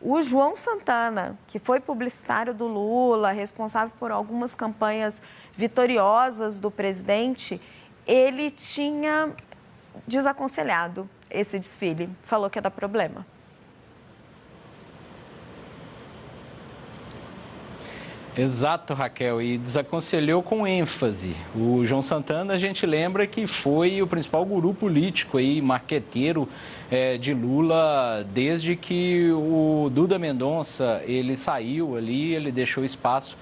O João Santana, que foi publicitário do Lula, responsável por algumas campanhas vitoriosas do presidente, ele tinha desaconselhado esse desfile, falou que ia dar problema. Exato, Raquel, e desaconselhou com ênfase. O João Santana, a gente lembra que foi o principal guru político aí, marqueteiro de Lula, desde que o Duda Mendonça, ele saiu ali, ele deixou espaço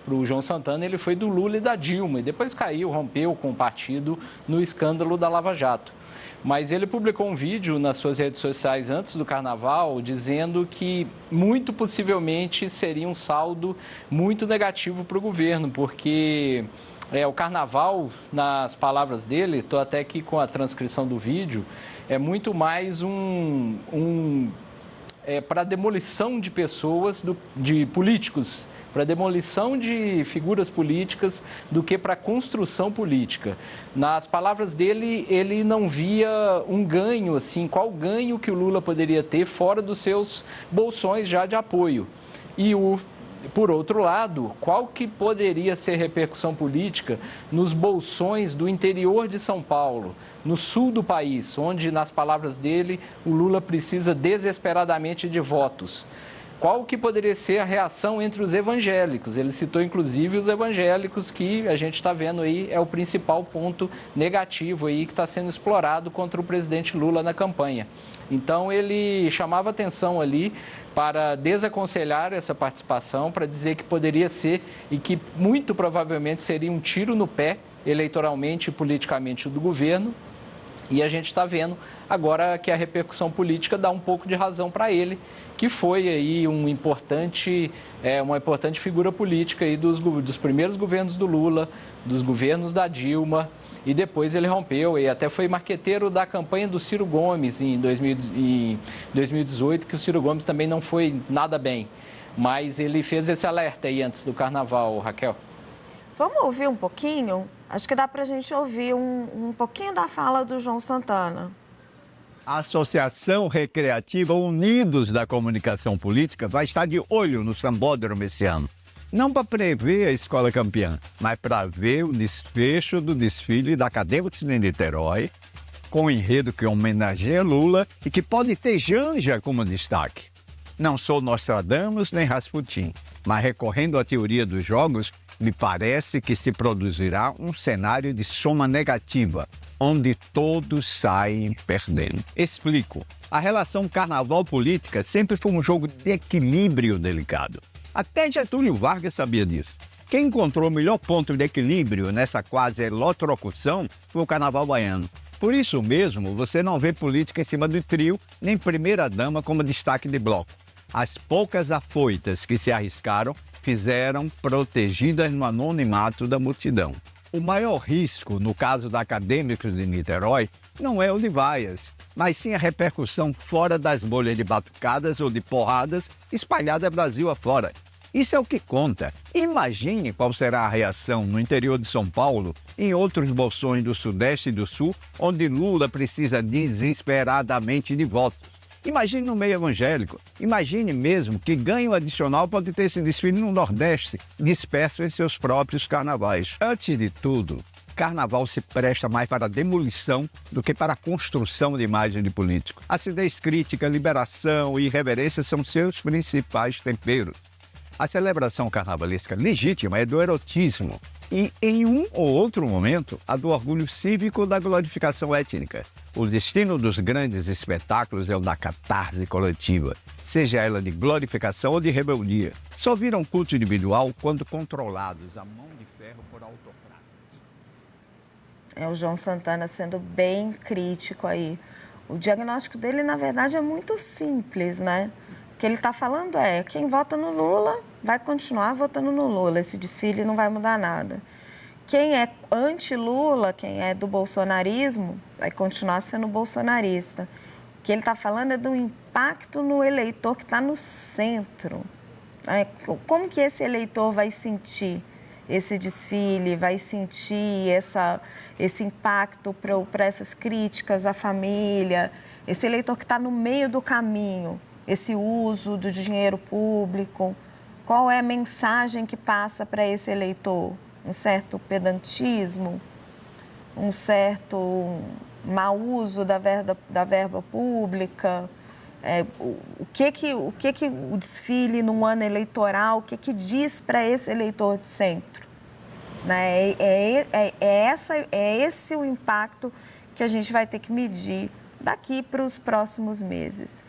para o João Santana, ele foi do Lula e da Dilma, e depois caiu, rompeu com o partido no escândalo da Lava Jato. Mas ele publicou um vídeo nas suas redes sociais antes do Carnaval, dizendo que muito possivelmente seria um saldo muito negativo para o governo, porque o Carnaval, nas palavras dele, estou até aqui com a transcrição do vídeo, é muito mais para demolição de pessoas, de políticos, para demolição de figuras políticas do que para construção política. Nas palavras dele, ele não via um ganho, assim, qual ganho que o Lula poderia ter fora dos seus bolsões já de apoio. E por outro lado, qual que poderia ser repercussão política nos bolsões do interior de São Paulo, no sul do país, onde, nas palavras dele, o Lula precisa desesperadamente de votos? Qual que poderia ser a reação entre os evangélicos? Ele citou, inclusive, os evangélicos, que a gente está vendo aí é o principal ponto negativo aí que está sendo explorado contra o presidente Lula na campanha. Então, ele chamava atenção ali para desaconselhar essa participação, para dizer que poderia ser e que muito provavelmente seria um tiro no pé eleitoralmente e politicamente do governo. E a gente está vendo agora que a repercussão política dá um pouco de razão para ele, que foi aí uma importante figura política aí dos primeiros governos do Lula, dos governos da Dilma, e depois ele rompeu e até foi marqueteiro da campanha do Ciro Gomes em 2018, que o Ciro Gomes também não foi nada bem. Mas ele fez esse alerta aí antes do Carnaval, Raquel. Vamos ouvir um pouquinho? Acho que dá para a gente ouvir um pouquinho da fala do João Santana. A Associação Recreativa Unidos da Comunicação Política vai estar de olho no Sambódromo esse ano. Não para prever a escola campeã, mas para ver o desfecho do desfile da Acadêmica de Niterói, com um enredo que homenageia Lula e que pode ter Janja como destaque. Não sou Nostradamus nem Rasputin, mas recorrendo à teoria dos jogos, me parece que se produzirá um cenário de soma negativa, onde todos saem perdendo. Explico. A relação carnaval-política sempre foi um jogo de equilíbrio delicado. Até Getúlio Vargas sabia disso. Quem encontrou o melhor ponto de equilíbrio nessa quase elotrocução foi o carnaval baiano. Por isso mesmo, você não vê política em cima do trio, nem primeira-dama como destaque de bloco. As poucas afoitas que se arriscaram fizeram protegidas no anonimato da multidão. O maior risco, no caso da Acadêmicos de Niterói, não é o de vaias, mas sim a repercussão fora das bolhas de batucadas ou de porradas espalhadas Brasil afora. Isso é o que conta. Imagine qual será a reação no interior de São Paulo e em outros bolsões do Sudeste e do Sul, onde Lula precisa desesperadamente de votos. Imagine no meio evangélico. Imagine mesmo que ganho adicional pode ter esse desfile no Nordeste, disperso em seus próprios carnavais. Antes de tudo, carnaval se presta mais para a demolição do que para a construção de imagem de político. Acidez crítica, liberação e irreverência são seus principais temperos. A celebração carnavalesca legítima é do erotismo e, em um ou outro momento, a do orgulho cívico da glorificação étnica. O destino dos grandes espetáculos é o da catarse coletiva, seja ela de glorificação ou de rebeldia. Só viram culto individual quando controlados a mão de ferro por autocratas. É o João Santana sendo bem crítico aí. O diagnóstico dele, na verdade, é muito simples, né? O que ele está falando é, quem vota no Lula vai continuar votando no Lula. Esse desfile não vai mudar nada. Quem é anti-Lula, quem é do bolsonarismo, vai continuar sendo bolsonarista. O que ele está falando é do impacto no eleitor que está no centro. Como que esse eleitor vai sentir esse desfile, vai sentir esse impacto para essas críticas à família, esse eleitor que está no meio do caminho, esse uso do dinheiro público? Qual é a mensagem que passa para esse eleitor? Um certo pedantismo? Um certo mau uso da verba pública? O que o desfile num ano eleitoral, o que diz para esse eleitor de centro? Né? É esse o impacto que a gente vai ter que medir daqui para os próximos meses.